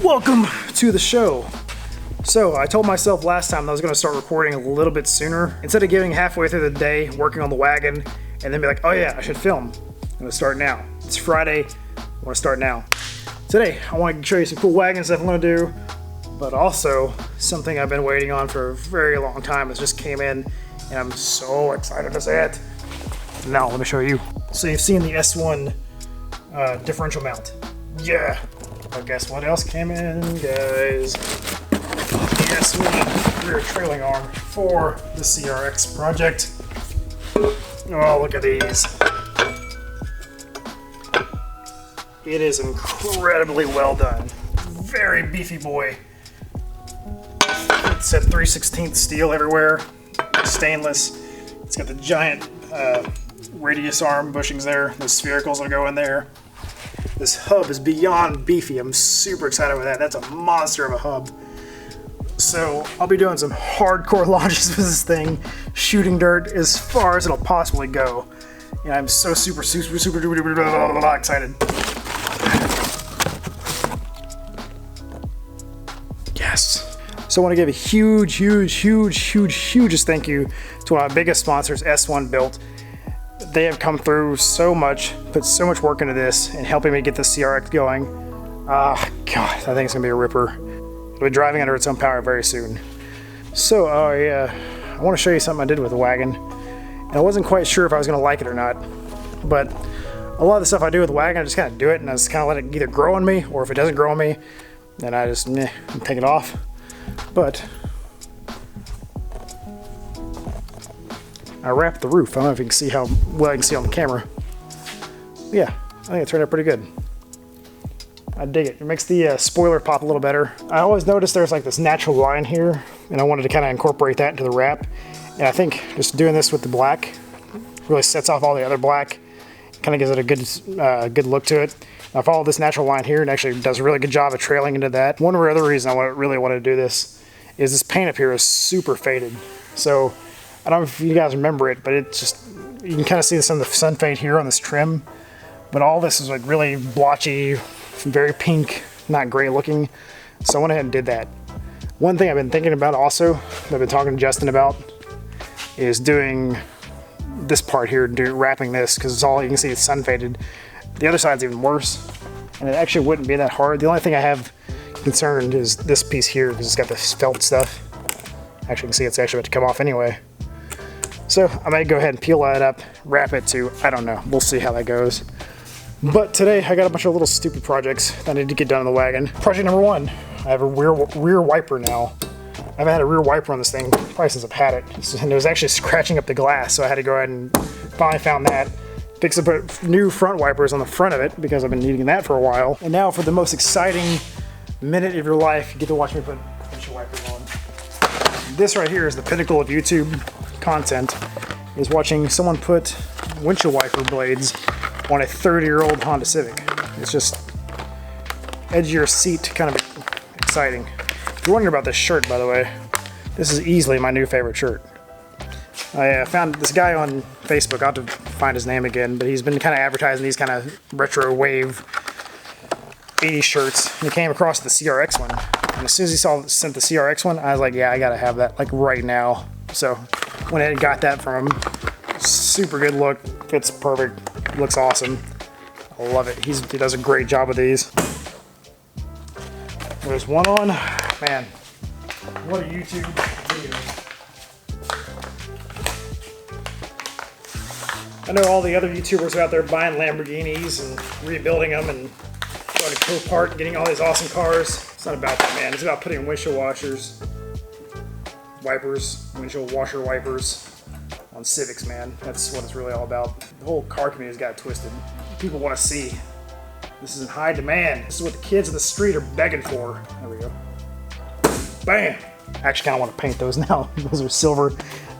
Welcome to the show. So I told myself last time that I was going to start recording a little bit sooner. Instead of getting halfway through the day working on the wagon and then be like, oh yeah, I should film. I'm going to start now. It's Friday. I want to start now. Today, I want to show you some cool wagon stuff I'm going to do, but also something I've been waiting on for a very long time. It just came in and I'm so excited to see it. Now let me show you. So you've seen the S1 differential mount. Yeah. But guess what else came in, guys? The S1 rear trailing arm for the CRX project. Oh, look at these. It is incredibly well done. Very beefy boy. It's at 3/16 steel everywhere. Stainless. It's got the giant radius arm bushings there. The sphericals will go in there. This hub is beyond beefy. I'm super excited with that. That's a monster of a hub. So I'll be doing some hardcore launches with this thing, shooting dirt as far as it'll possibly go. And I'm so super excited. Yes. So I want to give a huge thank you to one of my biggest sponsors, S1 Built. They have come through so much, put so much work into this and helping me get the CRX going. God, I think it's gonna be a ripper. It'll be driving under its own power very soon. So, I want to show you something I did with the wagon. And I wasn't quite sure if I was gonna like it or not, but a lot of the stuff I do with the wagon, I just kind of do it and I just kind of let it either grow on me, or if it doesn't grow on me, then I just take it off. But I wrapped the roof. I don't know if you can see how well I can see on the camera. Yeah, I think it turned out pretty good. I dig it. It makes the spoiler pop a little better. I always noticed there's like this natural line here, and I wanted to kind of incorporate that into the wrap. And I think just doing this with the black really sets off all the other black. Kind of gives it a good look to it. I followed this natural line here and actually does a really good job of trailing into that. One other reason I really wanted to do this is this paint up here is super faded. So I don't know if you guys remember it, but it just, you can kind of see some of the sun fade here on this trim, but all this is like really blotchy, very pink, not great looking. So I went ahead and did that. One thing I've been thinking about also, that I've been talking to Justin about, is doing this part here, wrapping this, because it's all you can see is sun faded. The other side's even worse, and it actually wouldn't be that hard. The only thing I have concerned is this piece here, because it's got this felt stuff. Actually, you can see it's actually about to come off anyway. So I may go ahead and peel that up, wrap it too. I don't know. We'll see how that goes. But today I got a bunch of little stupid projects that I need to get done on the wagon. Project number one, I have a rear wiper now. I haven't had a rear wiper on this thing probably since I've had it. And it was actually scratching up the glass, so I had to go ahead and finally found that. Fix up new front wipers on the front of it because I've been needing that for a while. And now for the most exciting minute of your life, you get to watch me put windshield wipers on. This right here is the pinnacle of YouTube content, is watching someone put windshield wiper blades on a 30-year-old Honda Civic. It's just edge of your seat kind of exciting. If you're wondering about this shirt, by the way, this is easily my new favorite shirt. I found this guy on Facebook. I'll have to find his name again, but he's been kind of advertising these kind of retro wave 80s shirts, and he came across the CRX one. And as soon as he sent the CRX one, I was like, yeah, I gotta have that like right now. So went ahead and got that from him. Super good look, fits perfect, looks awesome. I love it. He does a great job with these. There's one on, man, what a YouTube video. I know all the other YouTubers out there buying Lamborghinis and rebuilding them and going to Copart and getting all these awesome cars. It's not about that, man. It's about putting windshield wipers, windshield washer wipers on Civics, man. That's what it's really all about. The whole car community's got it twisted. People want to see. This is in high demand. This is what the kids in the street are begging for. There we go. Bam! I actually kind of want to paint those now. Those are silver.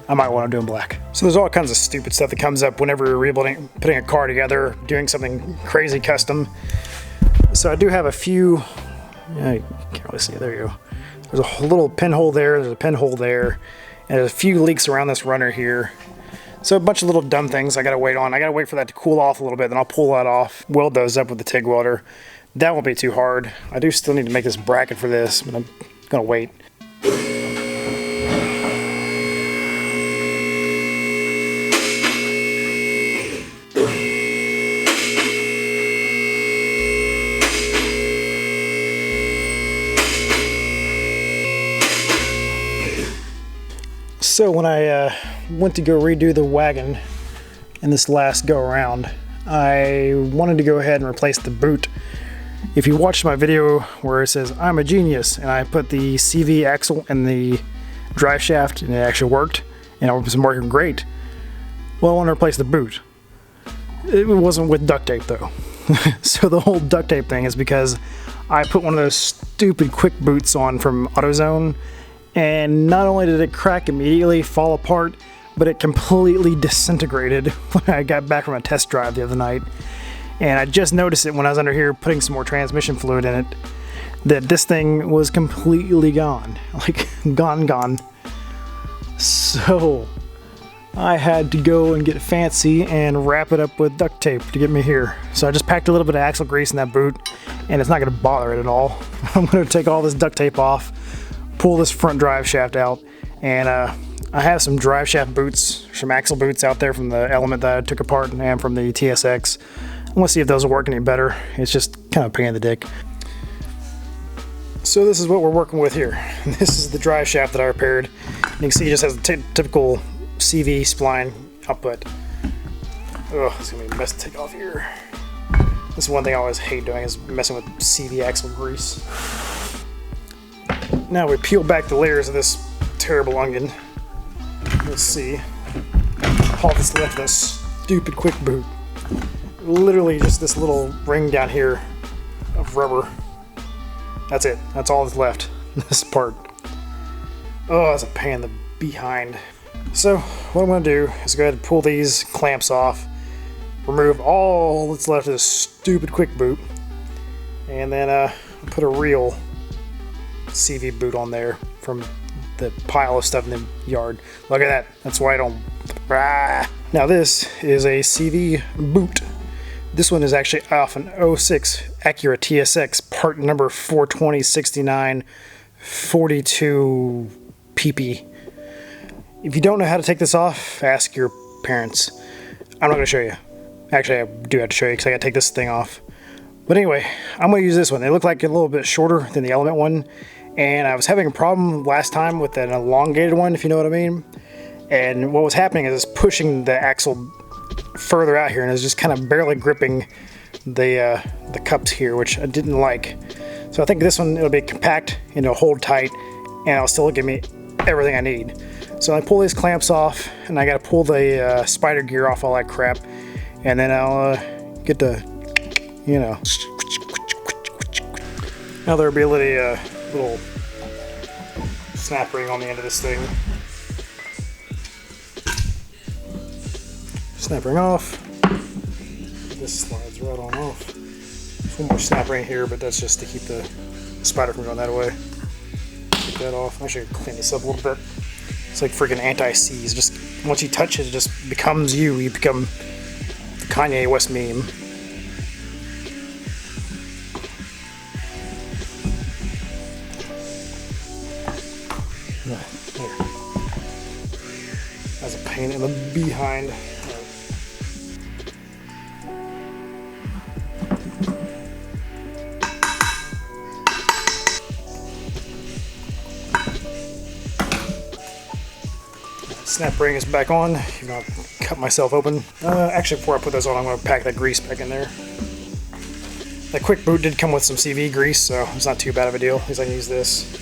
I might want to do them black. So there's all kinds of stupid stuff that comes up whenever you're rebuilding, putting a car together, doing something crazy custom. So I do have a few, you can't really see it, there you go. There's a little pinhole there, there's a pinhole there, and there's a few leaks around this runner here. So a bunch of little dumb things I gotta wait on. I gotta wait for that to cool off a little bit, then I'll pull that off, weld those up with the TIG welder, That won't be too hard. I do still need to make this bracket for this, but I'm gonna wait. So when I went to go redo the wagon in this last go around, I wanted to go ahead and replace the boot. If you watched my video where it says I'm a genius and I put the CV axle and the drive shaft and it actually worked and it was working great, well, I want to replace the boot. It wasn't with duct tape though. So the whole duct tape thing is because I put one of those stupid QuickBoots on from Autozone, and not only did it crack immediately, fall apart, but it completely disintegrated when I got back from a test drive the other night. And I just noticed it when I was under here putting some more transmission fluid in it, that this thing was completely gone. Like, gone. So I had to go and get fancy and wrap it up with duct tape to get me here. So I just packed a little bit of axle grease in that boot, and it's not going to bother it at all. I'm going to take all this duct tape off, pull this front drive shaft out, and I have some drive shaft boots, some axle boots out there from the Element that I took apart and from the TSX. I want to see if those will work any better. It's just kind of a pain in the dick. So this is what we're working with here. This is the drive shaft that I repaired. You can see it just has the typical CV spline output. Oh, it's gonna be a mess to take off here. This is one thing I always hate doing, is messing with CV axle grease. Now we peel back the layers of this terrible onion. Let's see. All that's left of this stupid QuickBoot. Literally just this little ring down here of rubber. That's it. That's all that's left. This part. Oh, that's a pain in the behind. So what I'm going to do is go ahead and pull these clamps off, remove all that's left of this stupid QuickBoot, and then put a real CV boot on there from the pile of stuff in the yard. Look at that. That's why I don't... Now this is a CV boot. This one is actually off an 06 Acura TSX, part number 4206942 PP. If you don't know how to take this off, ask your parents. I'm not going to show you. Actually, I do have to show you because I got to take this thing off. But anyway, I'm going to use this one. They look like a little bit shorter than the Element one. And I was having a problem last time with an elongated one, if you know what I mean. And what was happening is it's pushing the axle further out here, and it's just kind of barely gripping the cups here, which I didn't like. So I think this one, it'll be compact and it'll hold tight, and it'll still give me everything I need. So I pull these clamps off, and I got to pull the spider gear off all that crap, and then I'll get the, you know. Now there'll be a little snap ring on the end of this thing. Snap ring off. This slides right on off. There's one more snap ring here, but that's just to keep the spider from going that way. Take that off. I should clean this up a little bit. It's like freaking anti-seize. Just once you touch it, it just becomes you. You become the Kanye West meme. There. That's a pain in the behind. Snap ring is back on. Even though I cut myself open. Actually, before I put those on, I'm going to pack that grease back in there. That QuickBoot did come with some CV grease, so it's not too bad of a deal. At least I can use this.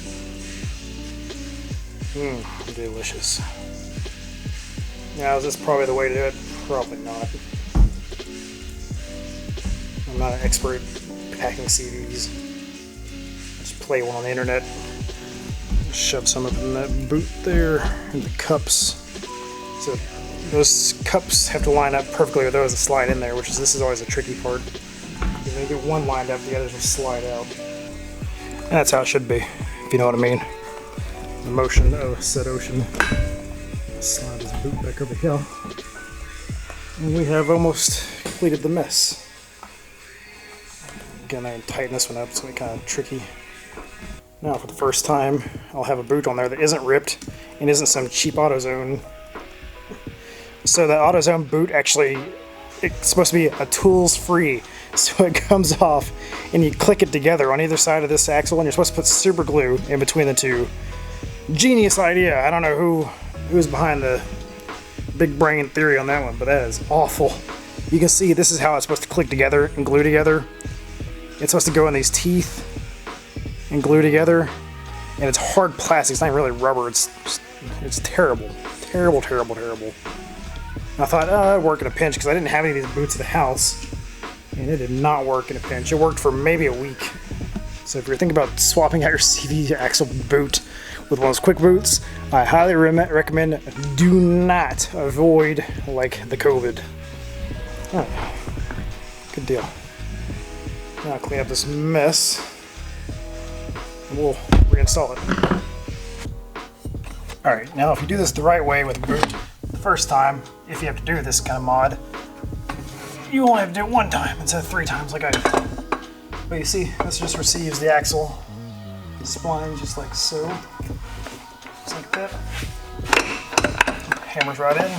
Delicious. Now, is this probably the way to do it? Probably not. I'm not an expert packing CVs. I just play one on the internet. Shove some up in that boot there, and the cups. So those cups have to line up perfectly with those that slide in there, this is always a tricky part. You're gonna get one lined up, the others will slide out. And that's how it should be, if you know what I mean. The motion of said ocean. Slide this boot back over here. And we have almost completed the mess. get in there and tighten this one up. It's going to be kind of tricky. Now for the first time, I'll have a boot on there that isn't ripped and isn't some cheap Autozone. So the Autozone boot actually, it's supposed to be a tools free. So it comes off and you click it together on either side of this axle, and you're supposed to put super glue in between the two. Genius idea. I don't know who's behind the big brain theory on that one, but that is awful. You can see this is how it's supposed to click together and glue together. It's supposed to go in these teeth and glue together, and it's hard plastic. It's not really rubber. It's terrible, terrible, terrible, terrible. And I thought, oh, it'd work in a pinch because I didn't have any of these boots at the house. And it did not work in a pinch. It worked for maybe a week. So if you're thinking about swapping out your CV axle boot with one of those quick boots, I highly recommend do not avoid like the COVID. Oh, good deal. Now I'll clean up this mess and we'll reinstall it. Alright, now if you do this the right way with a boot the first time, if you have to do this kind of mod, you only have to do it one time instead of 3 times like I did. But you see, this just receives the axle spline just like so. Just like that. Hammers right in.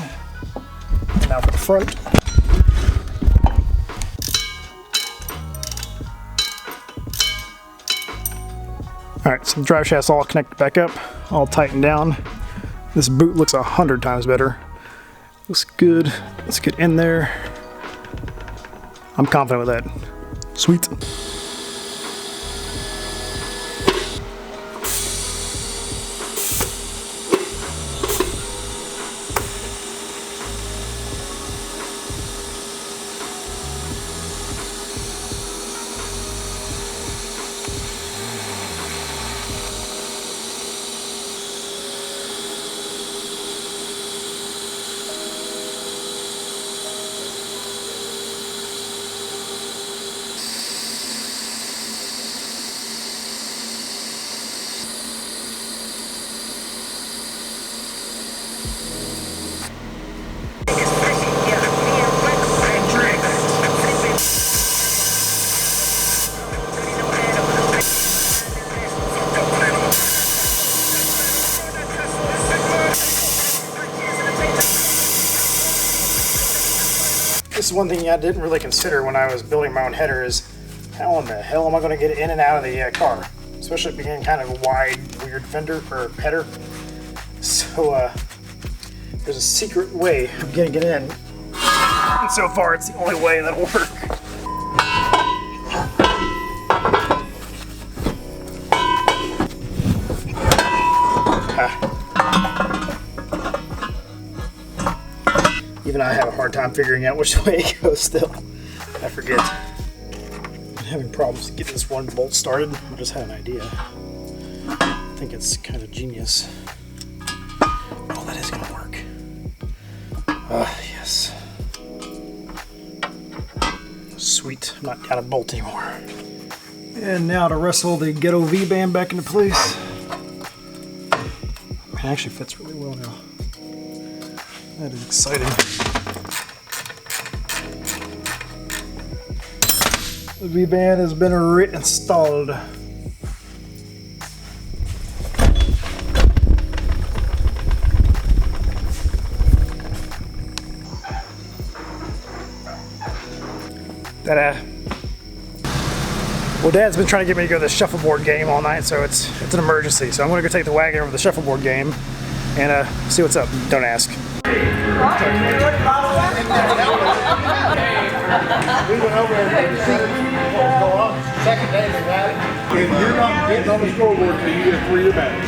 And now for the front. Alright, so the drive shaft's all connected back up, all tightened down. This boot looks 100 times better. Looks good. Let's get in there. I'm confident with that. Sweet. This is one thing I didn't really consider when I was building my own header is how in the hell am I going to get in and out of the car? Especially being kind of a wide, weird fender or header. So there's a secret way of getting it in. And so far it's the only way that'll work. Even I have a hard time figuring out which way it goes still. I forget. I'm having problems getting this one bolt started. I just had an idea. I think it's kind of genius. Oh, that is gonna work. Yes. Sweet, I'm not out of bolt anymore. And now to wrestle the Ghetto V-band back into place. It actually fits really well now. That is exciting. The V-band has been reinstalled. Well, Dad's been trying to get me to go to the Shuffleboard game all night, so it's an emergency. So I'm going to go take the Wagon over to the Shuffleboard game and see what's up. Don't ask. We went over there to go on. Second day they got it. If you're not getting on the scoreboard till you get a 3-year badge.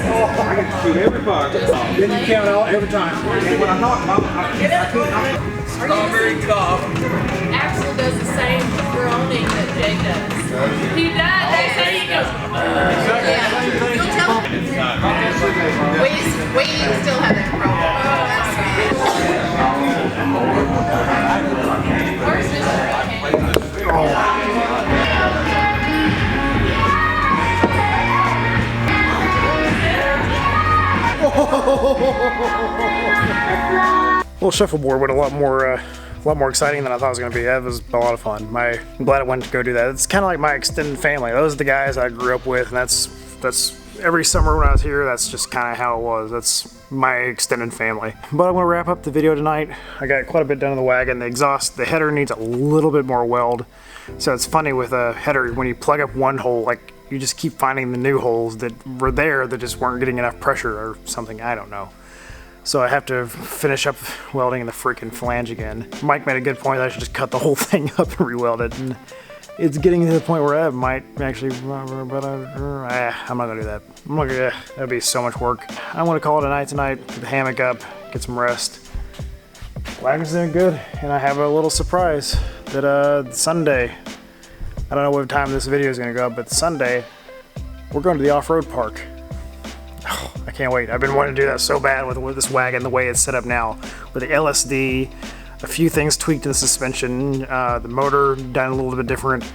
Oh, I get to shoot every car. Then you count out every time. And when I knock them out, I can't. Strawberry cough. Axel does the same groaning that Jay does. He does. They say he goes. You'll tell him. We still have that problem. Where's this? Little Shuffleboard with a lot more a lot more exciting than I thought it was going to be. That was a lot of fun. I'm glad I went to go do that. It's kind of like my extended family. Those are the guys I grew up with, and that's every summer when I was here, that's just kind of how it was. That's my extended family. But I'm going to wrap up the video tonight. I got quite a bit done on the wagon. The exhaust, the header needs a little bit more weld. So it's funny with a header, when you plug up one hole, like you just keep finding the new holes that were there that just weren't getting enough pressure or something, I don't know. So I have to finish up welding the freaking flange again. Mike made a good point that I should just cut the whole thing up and re-weld it. And it's getting to the point where I might actually, but I'm not gonna do that. That'd be so much work. I'm gonna call it a night tonight, put the hammock up, get some rest. Wagon's doing good, and I have a little surprise that Sunday, I don't know what time this video is gonna go up, but Sunday, we're going to the off-road park. Oh, I can't wait. I've been wanting to do that so bad with this wagon, the way it's set up now, with the LSD, a few things tweaked in the suspension, the motor done a little bit different.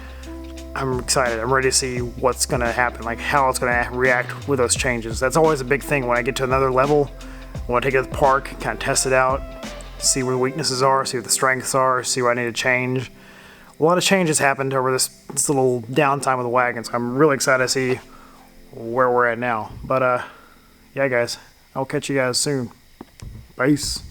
I'm excited. I'm ready to see what's going to happen, like how it's going to react with those changes. That's always a big thing when I get to another level. I want to take it to the park, kind of test it out, see where the weaknesses are, see what the strengths are, see what I need to change. A lot of changes happened over this little downtime with the wagon, so I'm really excited to see where we're at now. But yeah, guys, I'll catch you guys soon. Peace.